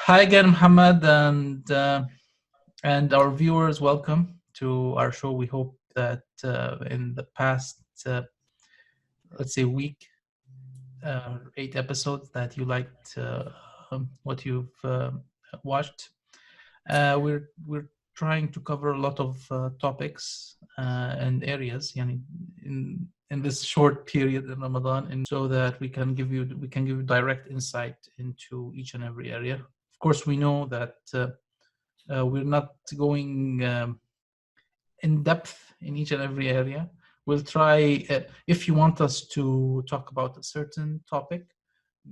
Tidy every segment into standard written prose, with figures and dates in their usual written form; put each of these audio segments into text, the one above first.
Hi again, Muhammad, and our viewers. Welcome to our show. We hope that in the past, let's say, week, 8 episodes, that you liked what you've watched. We're trying to cover a lot of topics and areas, in this short period in Ramadan, and so that we can give you direct insight into each and every area. Of course, we know that we're not going in depth in each and every area. We'll try, if you want us to talk about a certain topic,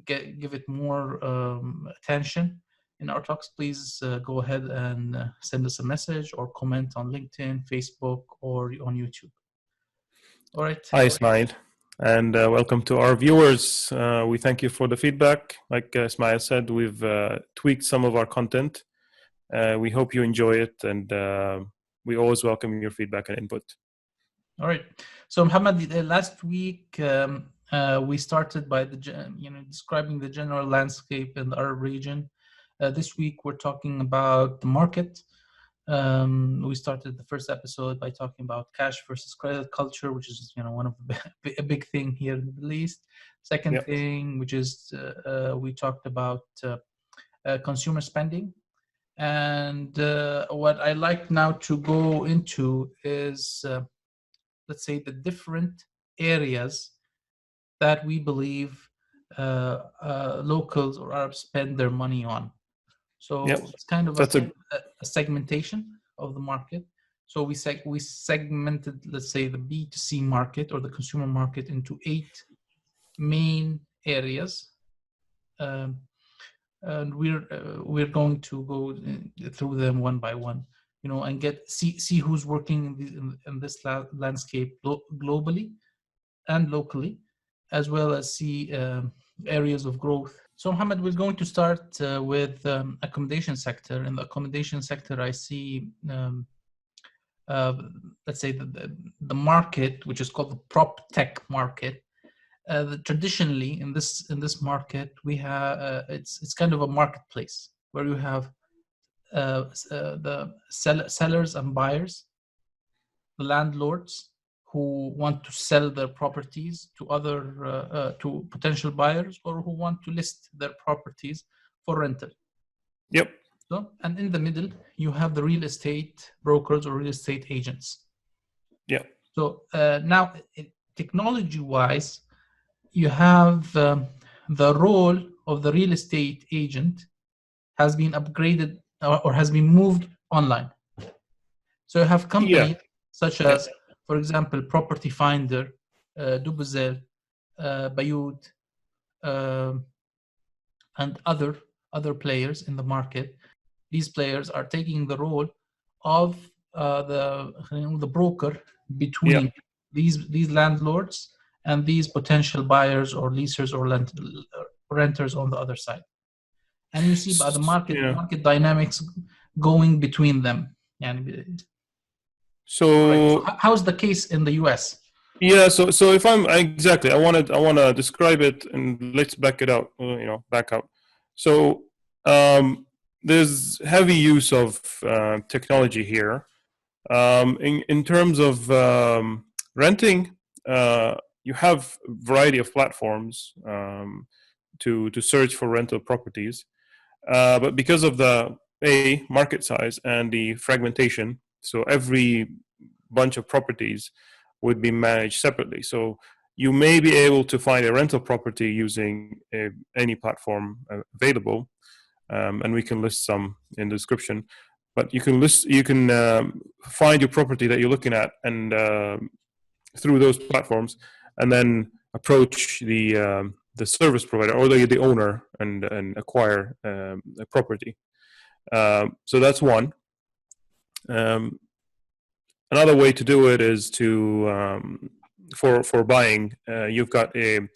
give it more attention in our talks, please go ahead and send us a message or comment on LinkedIn, Facebook, or on YouTube. All right. Hi, Ismail, and welcome to our viewers. We thank you for the feedback. Like Ismail said, we've tweaked some of our content. We hope you enjoy it, and we always welcome your feedback and input. All right. So, Muhammad, last week we started by describing the general landscape in our region. This week we're talking about the market. We started the first episode by talking about cash versus credit culture, which is one of a big thing here in the Middle East. Second thing, which is we talked about consumer spending, and what I like now to go into is let's say the different areas that we believe locals or Arabs spend their money on. So it's kind of a segmentation of the market. So we segmented, let's say, the B2C market or the consumer market into 8 main areas, and we're going to go through them one by one, and see who's working in this landscape globally and locally, as well as see areas of growth. So, Mohammed, we're going to start with accommodation sector. In the accommodation sector, I see, let's say, the market, which is called the prop tech market. Traditionally, in this market, we have it's kind of a marketplace where you have the sellers and buyers, the landlords who want to sell their properties to to potential buyers, or who want to list their properties for rental. Yep. So, and in the middle, you have the real estate brokers or real estate agents. Yeah. So now, technology-wise, you have the role of the real estate agent has been upgraded or has been moved online. So you have companies such as, for example, PropertyFinder, Dubizzle, Bayut, and other players in the market. These players are taking the role of the broker between these landlords and these potential buyers or leasers or renters on the other side. And you see by the market dynamics going between them. So how's the case in the US? Yeah, so if I want to describe it, and let's back it out, back up. So there's heavy use of technology here. In terms of renting, you have a variety of platforms to search for rental properties, but because of the market size and the fragmentation, so every bunch of properties would be managed separately. So you may be able to find a rental property using any platform available, and we can list some in the description. But you can find your property that you're looking at, and through those platforms, and then approach the service provider or the owner and acquire a property. So that's one. Another way to do it is for buying. You've got the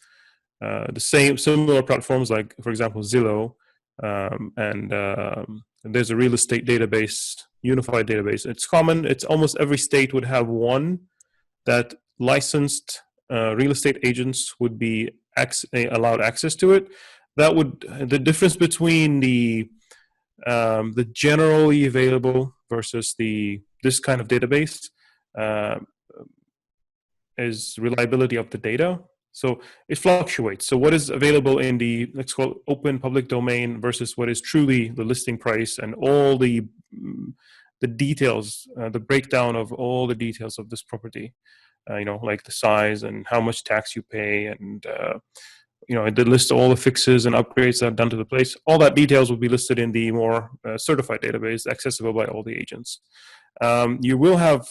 similar platforms, like, for example, Zillow, and there's a real estate database, unified database. It's common. It's almost every state would have one that licensed real estate agents would be allowed access to it. The difference between the the generally available versus this kind of database is reliability of the data. So it fluctuates. So what is available in the, let's call it, open public domain versus what is truly the listing price and all the details, the breakdown of all the details of this property, like the size and how much tax you pay, and it did list all the fixes and upgrades that are done to the place. All that details will be listed in the more certified database, accessible by all the agents. You will have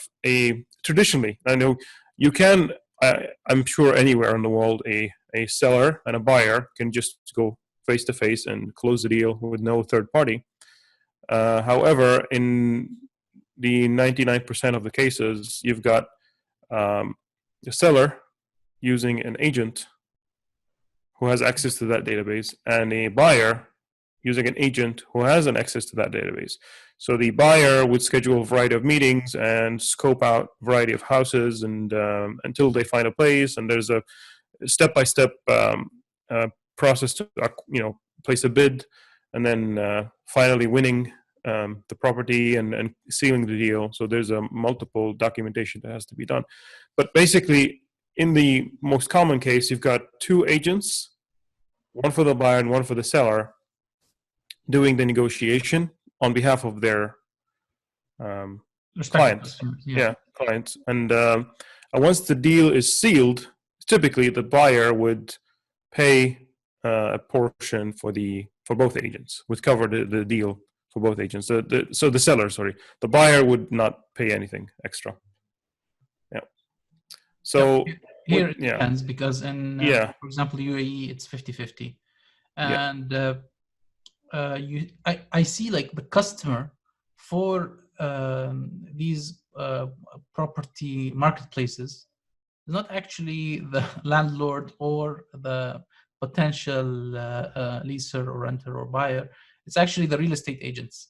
traditionally, I know you can, I'm sure anywhere in the world, a seller and a buyer can just go face to face and close the deal with no third party. However, in the 99% of the cases, you've got the seller using an agent who has access to that database, and a buyer using an agent who has an access to that database. So the buyer would schedule a variety of meetings and scope out a variety of houses, and until they find a place, and there's a step-by-step process to place a bid, and then finally winning the property and sealing the deal. So there's a multiple documentation that has to be done. But basically, in the most common case, you've got two agents, one for the buyer and one for the seller, doing the negotiation on behalf of their clients. Clients. And once the deal is sealed, typically the buyer would pay a portion for both agents, would cover the deal for both agents. So the seller, the buyer would not pay anything extra. Yeah. So here it depends, because in, for example, UAE, it's 50-50. And I see like the customer for these property marketplaces is not actually the landlord or the potential leaser or renter or buyer. It's actually the real estate agents.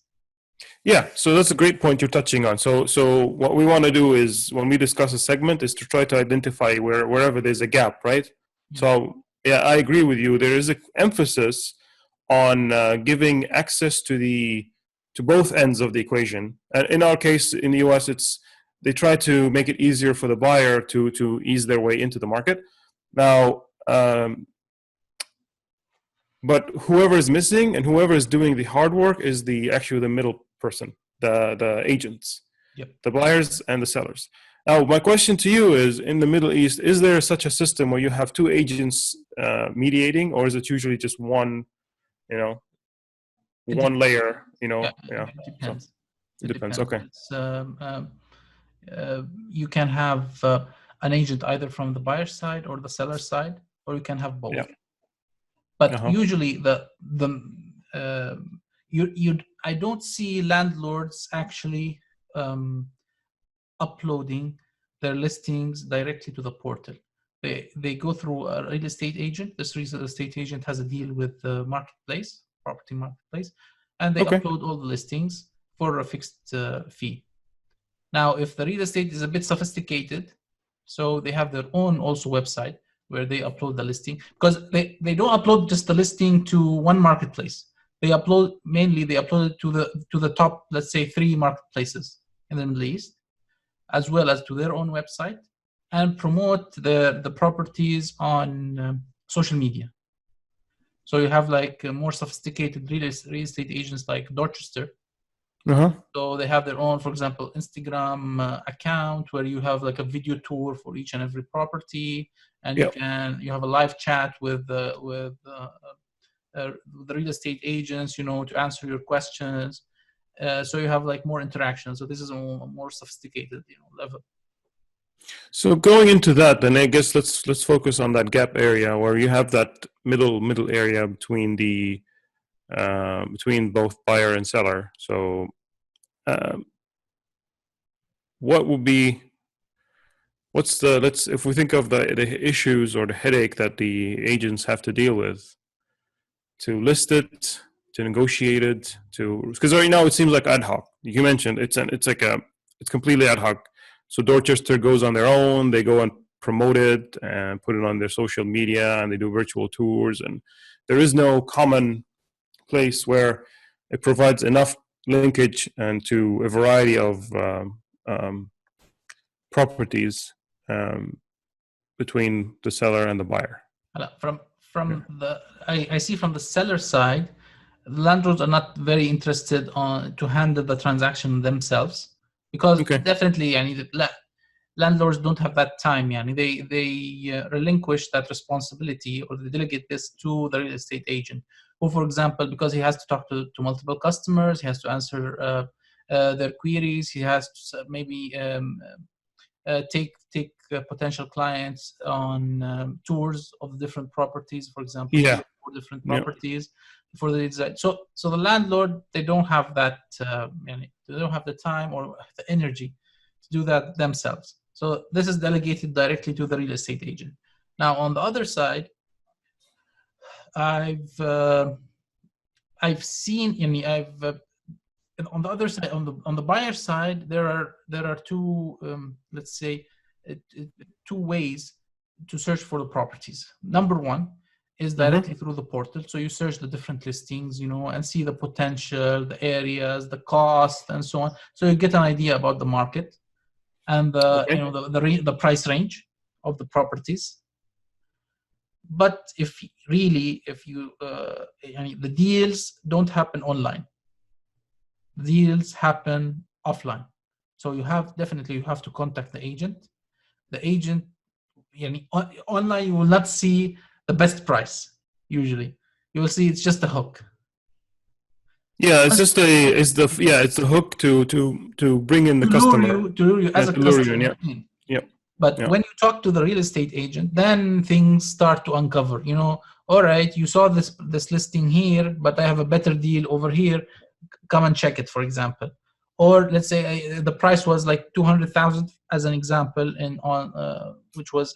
Yeah, so that's a great point you're touching on. So what we want to do is, when we discuss a segment, is to try to identify wherever there's a gap, right? Yeah. So yeah, I agree with you. There is an emphasis on giving access to both ends of the equation. And in our case, in the US, they try to make it easier for the buyer to ease their way into the market. Now, but whoever is missing and whoever is doing the hard work is actually the middle person, the agents, the buyers and the sellers. Now, my question to you is, in the Middle East, is there such a system where you have two agents mediating, or is it usually just one, one layer? It depends. So, it depends. Okay. You can have an agent either from the buyer side or the seller side, or you can have both. Yeah. But usually I don't see landlords actually uploading their listings directly to the portal. They go through a real estate agent. This real estate agent has a deal with the marketplace, property marketplace, and they upload all the listings for a fixed fee. Now, if the real estate is a bit sophisticated, so they have their own also website where they upload the listing, because they don't upload just the listing to one marketplace. They upload it to the top, let's say, 3 marketplaces in the Middle East, as well as to their own website, and promote the properties on social media. So you have like more sophisticated real estate agents like Dorchester. So they have their own, for example, Instagram account where you have like a video tour for each and every property, and you have a live chat with the real estate agents, to answer your questions. So you have like more interaction. So this is a more sophisticated level. So going into that, then I guess let's focus on that gap area where you have that middle area between between both buyer and seller. So if we think of the issues or the headache that the agents have to deal with to list it, to negotiate it, because right now it seems like ad hoc. You mentioned it's completely ad hoc. So Dorchester goes on their own, they go and promote it and put it on their social media, and they do virtual tours, and there is no common place where it provides enough linkage and to a variety of properties between the seller and the buyer. I see from the seller side, landlords are not very interested to handle the transaction themselves, because definitely landlords don't have that time. They relinquish that responsibility, or they delegate this to the real estate agent, who, for example, because he has to talk to multiple customers, he has to answer their queries, he has to maybe take potential clients on tours of different properties, for example, for different properties before they decide. So the landlord, they don't have that, they don't have the time or the energy to do that themselves. So this is delegated directly to the real estate agent. Now, on the other side, I've seen, on the other side, on the buyer side, there are two, let's say, two ways to search for the properties. Number one is directly through the portal. So you search the different listings, and see the potential, the areas, the cost, and so on. So you get an idea about the market and the price range of the properties. But if you the deals don't happen online. Deals happen offline. So you have to contact the agent. The agent, online, you will not see the best price. Usually, you will see it's just a hook. Yeah, it's just it's the hook to bring in the customer, to lure you as a customer. But when you talk to the real estate agent, then things start to uncover. All right, you saw this listing here, but I have a better deal over here. Come and check it, for example. Or let's say the price was like 200,000 as an example, which was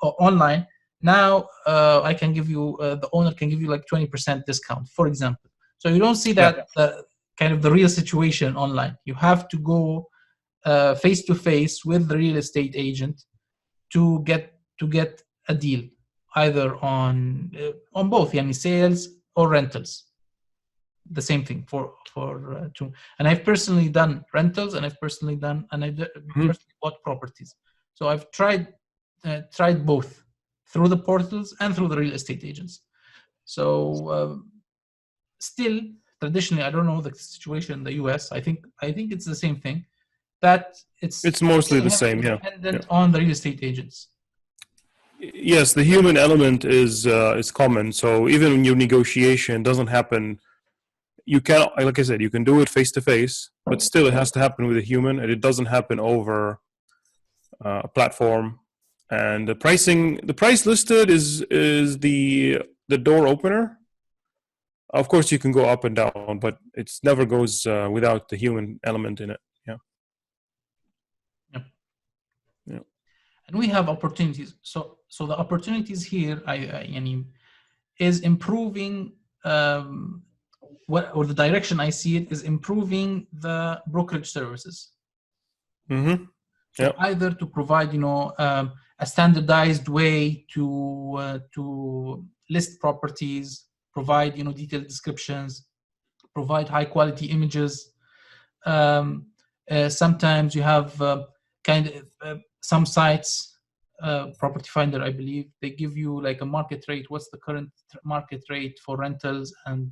online. Now I can give you, the owner can give you like 20% discount, for example. So you don't see that kind of the real situation online. You have to go face to face with the real estate agent to get a deal, either on both, sales or rentals. The same thing for two. And I've personally done rentals, and I've personally bought properties. So I've tried both through the portals and through the real estate agents. So still, traditionally, I don't know the situation in the US. I think it's the same thing. That it's mostly the same, dependent on the real estate agents. Yes, the human element is common. So even when your negotiation doesn't happen, you can, like I said, you can do it face to face, but still it has to happen with a human, and it doesn't happen over a platform. And the price listed is the door opener. Of course, you can go up and down, but it never goes without the human element in it. Yeah. And we have opportunities. So the opportunities here, is improving. Or the direction I see it is improving the brokerage services. So either to provide, a standardized way to list properties, provide, detailed descriptions, provide high quality images. Sometimes you have some sites, PropertyFinder, I believe, they give you like a market rate. What's the current market rate for rentals and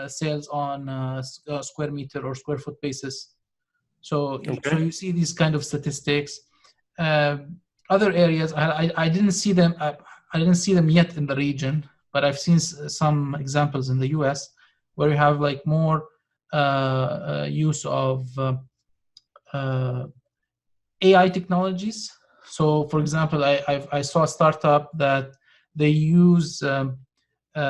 sales on square meter or square foot basis? So you see these kind of statistics. Other areas, I didn't see them. I didn't see them yet in the region, but I've seen some examples in the US where you have like more use of AI technologies. So, for example, I saw a startup that they use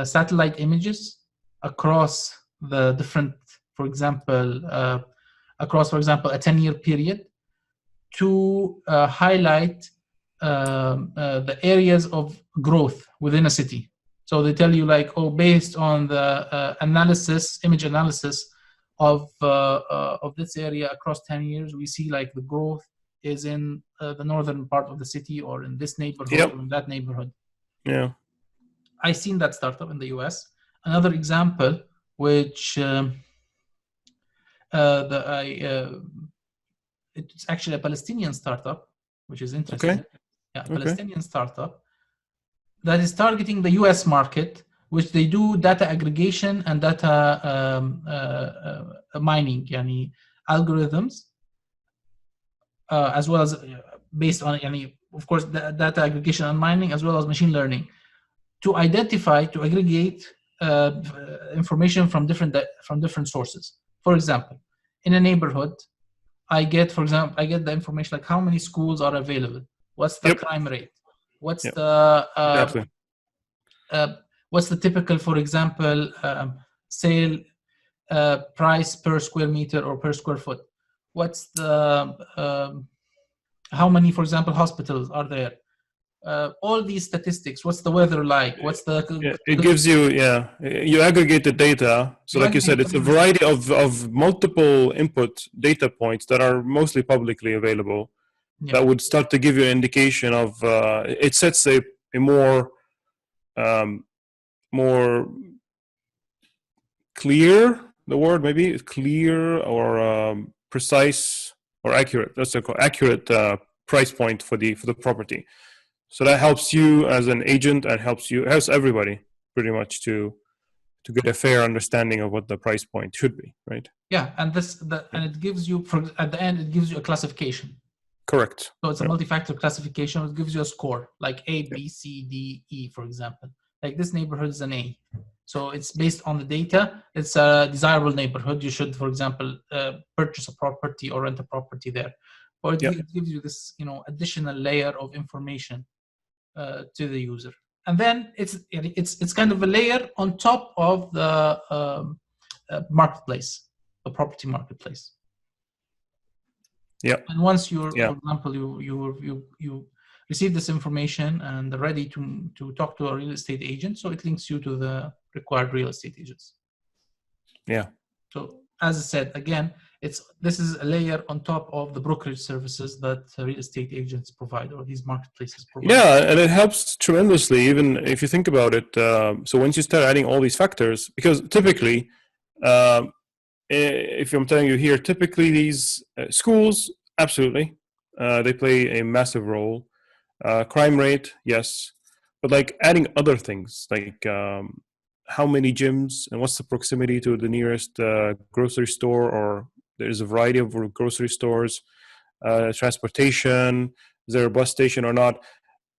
satellite images across the different, for example, a 10-year period to highlight the areas of growth within a city. So they tell you like, based on the image analysis of this area across 10 years, we see like the growth is in the northern part of the city, or in this neighborhood, or in that neighborhood. Yeah. I've seen that startup in the US. Another example which it's actually a Palestinian startup, which is interesting. Okay. Yeah, Okay. Palestinian startup that is targeting the US market, which they do data aggregation and data mining, yani algorithms, as well as based on, of course, data aggregation and mining, as well as machine learning, to aggregate information from different sources. For example, in a neighborhood, I get the information like how many schools are available, what's the crime rate, what's the Exactly. what's the typical, for example, sale price per square meter or per square foot, what's the how many, for example, hospitals are there, all these statistics, what's the weather like, what's the it gives you you aggregate the data, so like you said, it's a variety of multiple input data points that are mostly publicly available, that would start to give you an indication of it sets a more more clear, the word maybe clear, or precise or accurate, that's accurate price point for the property. So that helps you as an agent, and helps everybody pretty much to get a fair understanding of what the price point should be, right? Yeah, and it gives you, at the end, it gives you a classification. Correct. So it's a multi-factor classification. It gives you a score, like A, B, C, D, E, for example. Like this neighborhood is an A. So it's based on the data. It's a desirable neighborhood. You should, for example, purchase a property or rent a property there. Or it gives you this, additional layer of information to the user. And then it's kind of a layer on top of the marketplace, the property marketplace. Yeah. And once for example, you receive this information and are ready to talk to a real estate agent, so it links you to the required real estate agents. Yeah. So as I said, again, this is a layer on top of the brokerage services that real estate agents provide, or these marketplaces provide. Yeah, and it helps tremendously, even if you think about it. So once you start adding all these factors, because typically, if I'm telling you here, typically these schools, absolutely, they play a massive role. Crime rate, yes, but like adding other things, like how many gyms and what's the proximity to the nearest grocery store, or there's a variety of grocery stores, transportation, is there a bus station or not?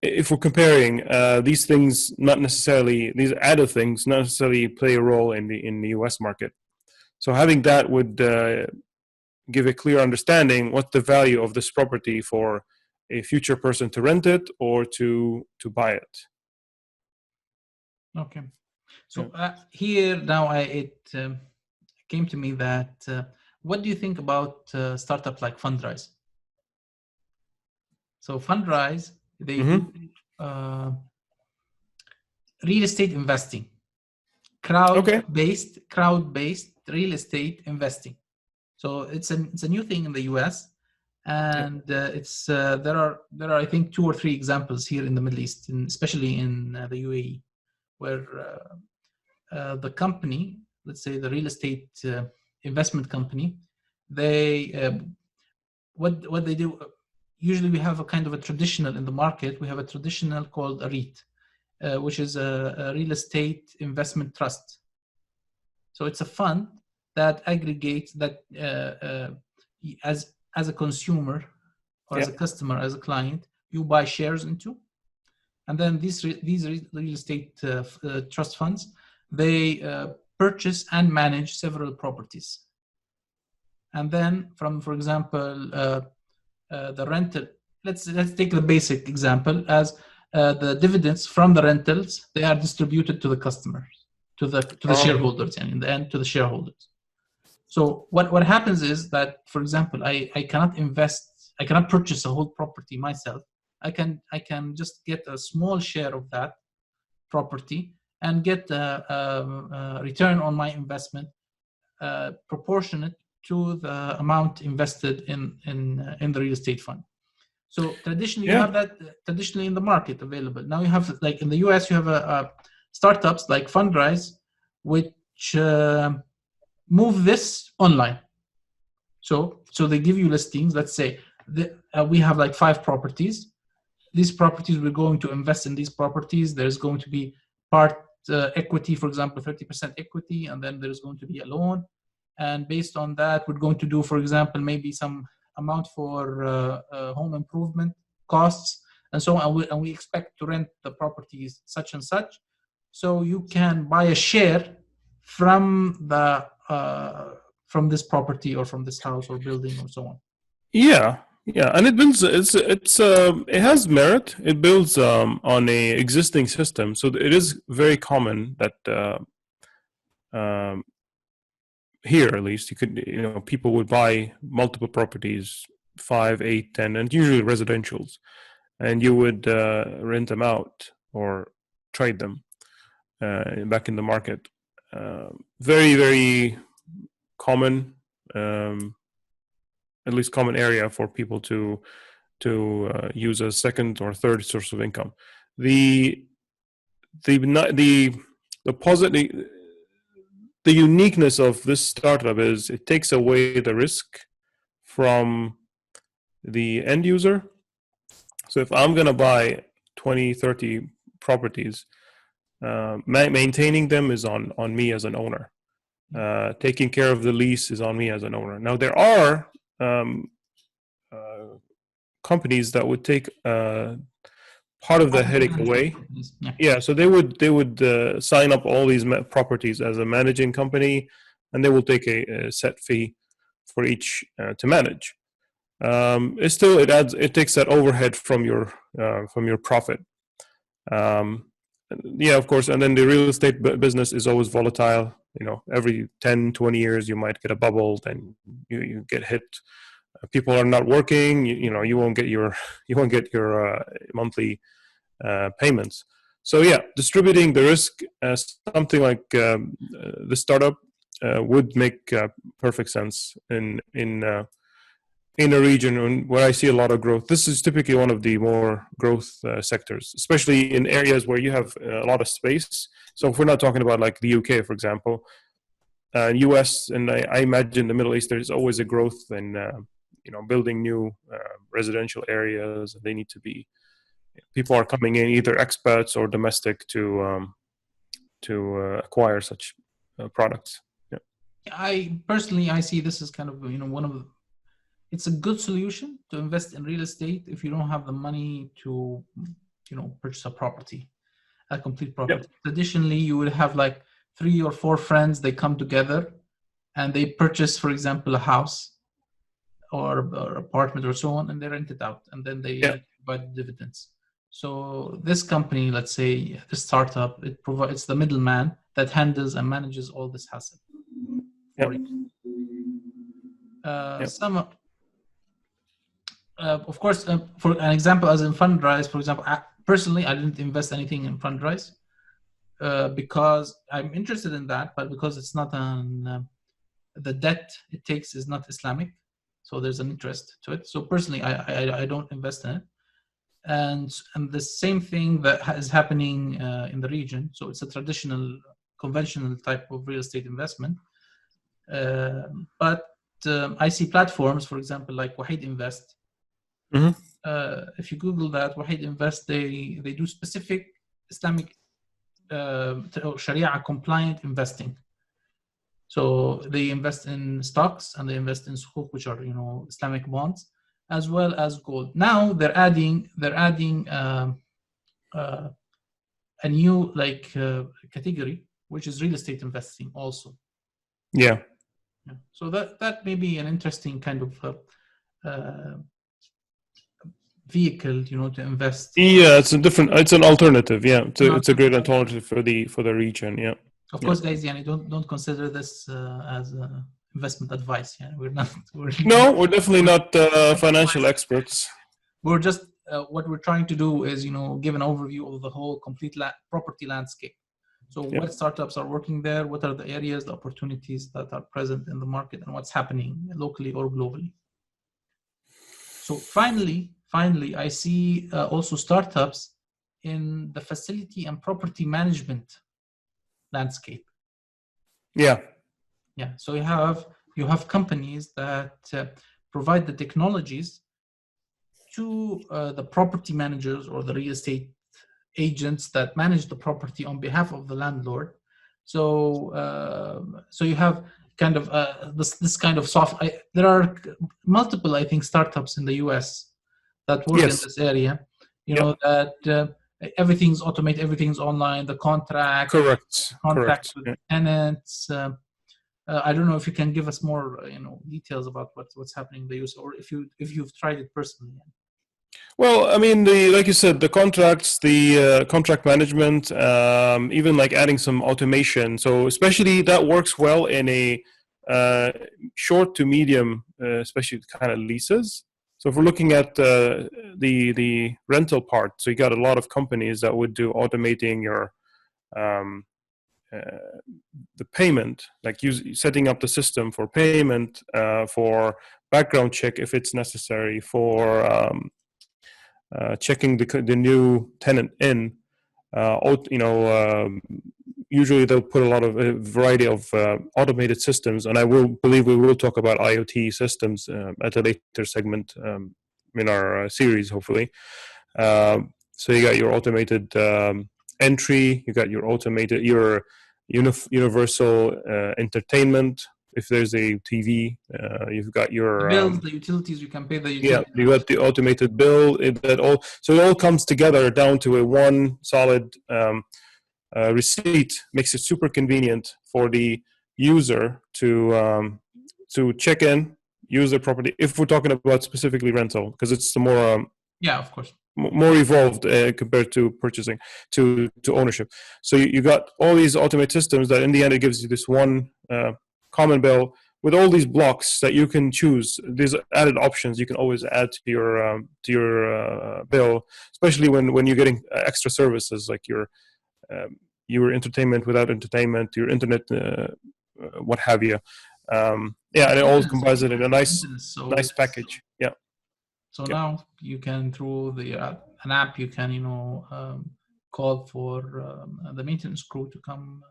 If we're comparing these things, these added things not necessarily play a role in the US market. So having that would give a clear understanding what's the value of this property for a future person to rent it or to buy it. Okay. So here now it came to me that what do you think about startups like Fundrise? So Fundrise, they do real estate investing, crowd-based real estate investing. So it's a new thing in the US, and it's there are I think 2 or 3 examples here in the Middle East, especially in the UAE, where the company, let's say the real estate investment company, they what they do. Usually we have a kind of a traditional in the market. We have a traditional called a REIT, which is a real estate investment trust. So it's a fund that aggregates that as a consumer or as a customer, as a client, you buy shares into, and then these real estate trust funds, they purchase and manage several properties, and then for example, the rental. Let's take the basic example as the dividends from the rentals, they are distributed to the customers, to the shareholders, and in the end to the shareholders. So what happens is that, for example, I cannot purchase a whole property myself. I can just get a small share of that property and get a return on my investment proportionate to the amount invested in the real estate fund. So traditionally, you have that in the market available. Now you have, like in the US, you have startups like Fundrise, which which move this online. So they give you listings. Let's say we have like 5 properties. These properties, we're going to invest in these properties. There's going to be part equity, for example, 30% equity, and then there's going to be a loan. And based on that, we're going to do, for example, maybe some amount for home improvement costs and so on. And we expect to rent the properties such and such. So you can buy a share from this property or from this house or building or so on. Yeah, yeah, and it builds. It has merit. It builds on a existing system, so it is very common that here, at least, people would buy multiple properties, 5, 8, 10, and usually residentials, and you would rent them out or trade them back in the market. Very, very common. At least common area for people to use a second or third source of income. The uniqueness of this startup is it takes away the risk from the end user. So if I'm going to buy 20, 30 properties, maintaining them is on me as an owner. Taking care of the lease is on me as an owner. Now there are companies that would take part of the headache away. Yeah, so they would sign up all these properties as a managing company, and they will take a set fee for each to manage. It takes that overhead from your profit. Yeah, of course, and then the real estate business is always volatile. Every 10, 20 years you might get a bubble, then you get hit. People are not working. You won't get your monthly payments. So yeah, distributing the risk as something like the startup would make perfect sense in a region where I see a lot of growth. This is typically one of the more growth sectors, especially in areas where you have a lot of space. So if we're not talking about like the UK, for example, US, and I imagine the Middle East, there's always a growth in building new residential areas. They need to be, people are coming in, either expats or domestic, to acquire such products. Yeah. I personally see this as kind of it's a good solution to invest in real estate if you don't have the money to purchase a complete property. Yep. Traditionally, you would have like 3 or 4 friends. They come together and they purchase, for example, a house or apartment or so on, and they rent it out, and then they provide dividends. So this company, let's say the startup, it's the middleman that handles and manages all this hassle. Yep. Of course, for an example, as in Fundrise, for example, personally, I didn't invest anything in Fundrise because I'm interested in that, but because it's not the debt it takes is not Islamic, so there's an interest to it. So personally, I don't invest in it, and the same thing that is happening in the region. So it's a traditional, conventional type of real estate investment, but I see platforms, for example, like Wahid Invest. Mm-hmm. If you Google that, Wahid Invest, they do specific Islamic Sharia compliant investing. So they invest in stocks and they invest in sukuk, which are Islamic bonds, as well as gold. Now they're adding a new category, which is real estate investing also. Yeah. So that may be an interesting kind of vehicle, to invest. Yeah, it's an alternative. Yeah, it's a great alternative for the region. Yeah. Of course, guys, don't consider this as investment advice. Yeah, we're definitely not financial experts. We're just what we're trying to do is give an overview of the whole complete property landscape. So what startups are working there? What are the areas, the opportunities that are present in the market, and what's happening locally or globally? So finally, I see also startups in the facility and property management landscape. Yeah. Yeah. So you have companies that provide the technologies to the property managers or the real estate agents that manage the property on behalf of the landlord. So so you have kind of this kind of there are multiple, I think, startups in the US that work in Yes. this area. You know Yep. that everything's automated, everything's online. The Correct. contract Correct. with Yeah. tenants. I don't know if you can give us more, details about what's happening in the US, or if you've tried it personally. Well, I mean, like you said, the contracts, the contract management, even like adding some automation. So especially that works well in a short to medium, especially kind of leases. So if we're looking at the rental part, so you got a lot of companies that would do automating your um, the payment, like setting up the system for payment, for background check if it's necessary, for checking the new tenant in. Usually they'll put a variety of automated systems, and I will believe we will talk about IoT systems at a later segment in our series, hopefully. So you got your automated entry, you got your universal entertainment. If there's a TV, you've got The your bills, the utilities, you can pay the yeah, utility you bills. got the automated bill. So it all comes together down to a one solid receipt. Makes it super convenient for the user to check in, use their property. If we're talking about specifically rental, because it's the Yeah, of course. more evolved compared to purchasing to ownership. So you got all these automated systems that in the end it gives you this one common bill with all these blocks that you can choose. These added options you can always add to your bill, especially when you're getting extra services like your entertainment without entertainment, your internet, what have you. Yeah, and it all Maintenance, combines it in a nice maintenance. package. Yeah. So Yep. now you can, through an app, you can call for the maintenance crew to come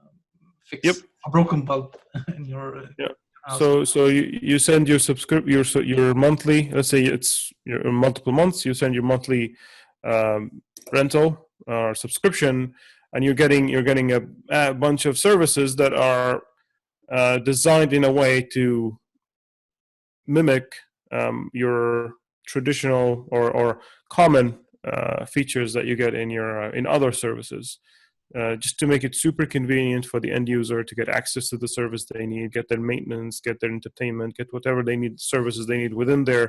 fix Yep. a broken bulb in your Yeah. house. So you send your monthly. Let's say it's your multiple months. You send your monthly rental or subscription, and you're getting a bunch of services that are designed in a way to mimic your traditional or common features that you get in other services. Just to make it super convenient for the end user to get access to the service they need, get their maintenance, get their entertainment, get whatever they need, services they need within their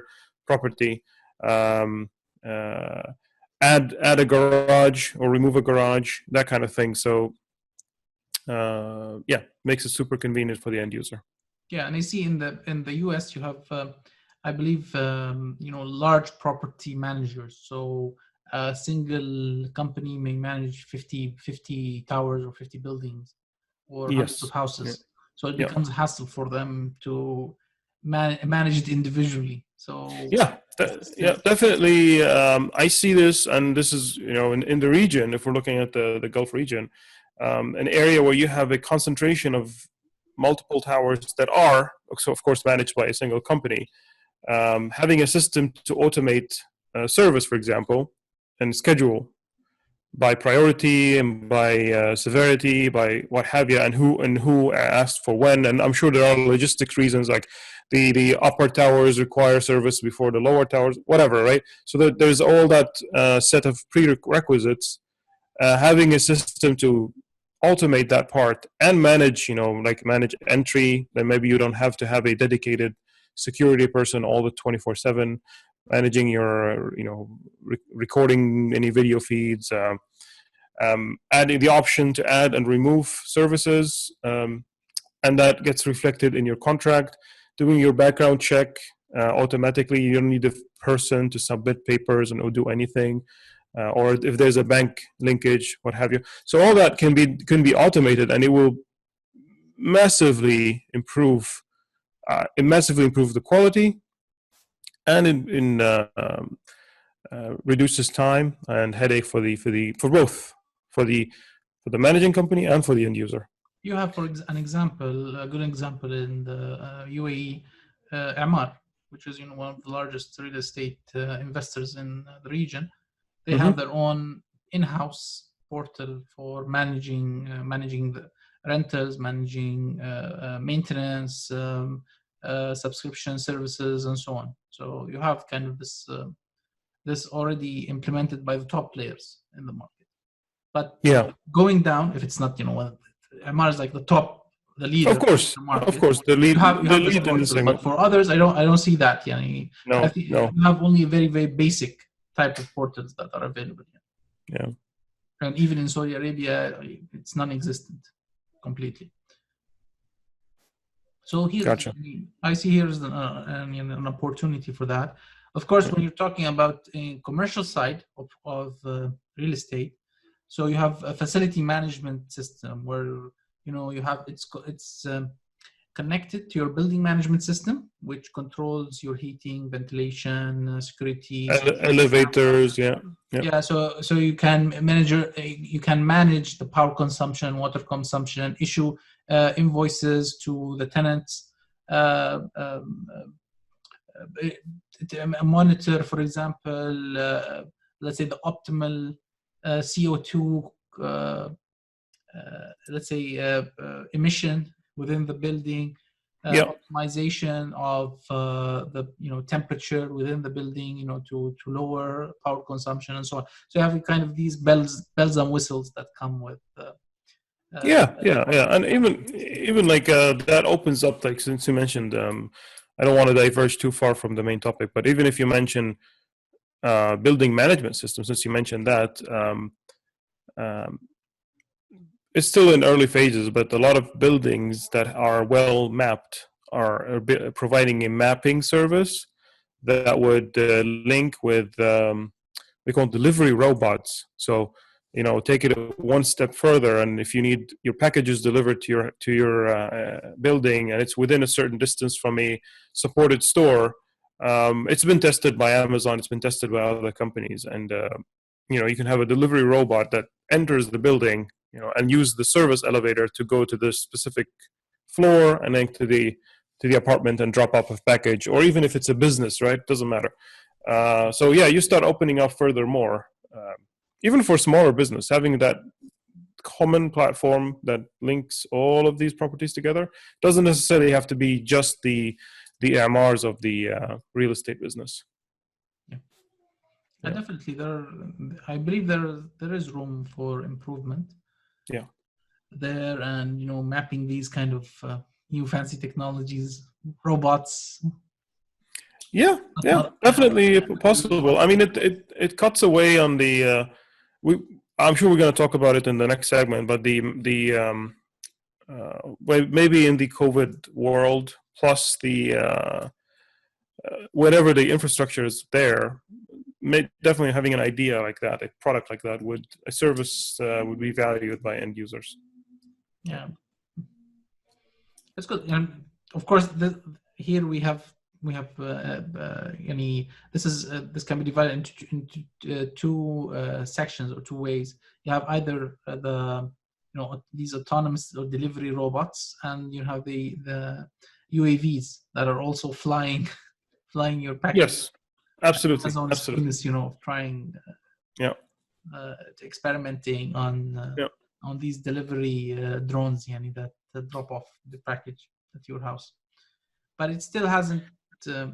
property. Um, add a garage or remove a garage, that kind of thing. So yeah, makes it super convenient for the end user. Yeah, and I see in the US you have, I believe, large property managers. So a single company may manage 50 towers or 50 buildings or hundreds of Yes. houses. Yeah. So it Yeah. becomes a hassle for them to manage it individually. So Yeah, definitely. I see this, and this is in the region. If we're looking at the Gulf region, an area where you have a concentration of multiple towers that are, so of course, managed by a single company, having a system to automate service, for example, and schedule by priority and by severity, by what have you, and who asked for when. And I'm sure there are logistics reasons, like the upper towers require service before the lower towers, whatever, right? So there's all that set of prerequisites. Having a system to automate that part and manage, manage entry, then maybe you don't have to have a dedicated security person all the 24/7 managing your, recording any video feeds, adding the option to add and remove services, and that gets reflected in your contract. Doing your background check automatically. You don't need a person to submit papers and do anything, or if there's a bank linkage, what have you. So all that can be automated, and it will massively improve the quality, and reduces time and headache for both for the managing company and for the end user. You have, for an example, a good example in the UAE, Emaar, which is one of the largest real estate investors in the region. They have their own in-house portal for managing the rentals, managing maintenance, subscription services, and so on. So you have kind of this already implemented by the top players in the market. But going down, if it's not, Emaar is like the leader. Of course, in the market. of course, the lead, you have the this lead in the portal, segment. but for others, I don't see that. No. You have only very, very basic type of portals that are available. Yeah. And even in Saudi Arabia, it's non-existent completely. So here, Gotcha. I see here's an opportunity for that. Of course, when you're talking about a commercial side of real estate, so you have a facility management system where you have it's connected to your building management system, which controls your heating, ventilation, security, elevators. Yeah. So you can manage the power consumption, water consumption, issue invoices to the tenants, monitor, for example, let's say the optimal CO2 emission within the building, optimization of the temperature within the building, to lower power consumption and so on. So you have kind of these bells and whistles that come with. And even like that opens up, like, since you mentioned, I don't want to diverge too far from the main topic, but even if you mention building management systems, since you mentioned that. It's still in early phases, but a lot of buildings that are well mapped are providing a mapping service that would link with we call delivery robots. So take it one step further, and if you need your packages delivered to your building, and it's within a certain distance from a supported store, it's been tested by Amazon, it's been tested by other companies, and you can have a delivery robot that enters the building, and use the service elevator to go to the specific floor and then to the apartment and drop off a package, or even if it's a business, right? Doesn't matter. So you start opening up furthermore, even for smaller business, having that common platform that links all of these properties together doesn't necessarily have to be just the AMRs of the real estate business. Definitely, I believe there is room for improvement. There, and mapping these kind of new fancy technologies, robots. Definitely possible. I mean, it cuts away on the. I'm sure we're going to talk about it in the next segment, but the maybe in the COVID world, plus the whatever the infrastructure is there, definitely having an idea like that, a product like that, a service would be valued by end users. Yeah, that's good. And of course, here we have this can be divided into two sections or two ways. You have either these autonomous or delivery robots, and you have the UAVs that are also flying your package. Yes, absolutely. Amazon is famous, trying experimenting on these delivery drones, that drop off the package at your house. But it still hasn't, I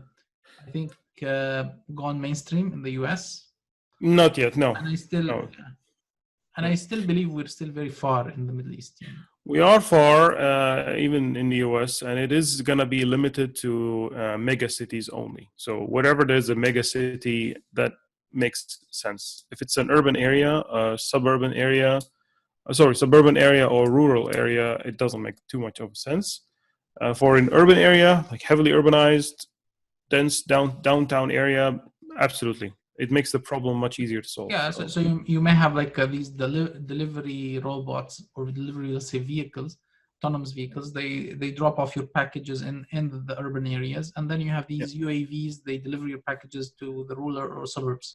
think, gone mainstream in the US. Not yet, no. And I still believe we're still very far in the Middle East. We are far, even in the US, and it is going to be limited to mega cities only. So whatever there's a mega city that makes sense. If it's an urban area, suburban area or rural area, it doesn't make too much of a sense. For an urban area, like heavily urbanized, dense downtown area, absolutely. It makes the problem much easier to solve. Yeah, so you may have like these delivery robots or delivery, let's say, vehicles, autonomous vehicles. They drop off your packages in the urban areas, and then you have these UAVs. They deliver your packages to the rural or suburbs.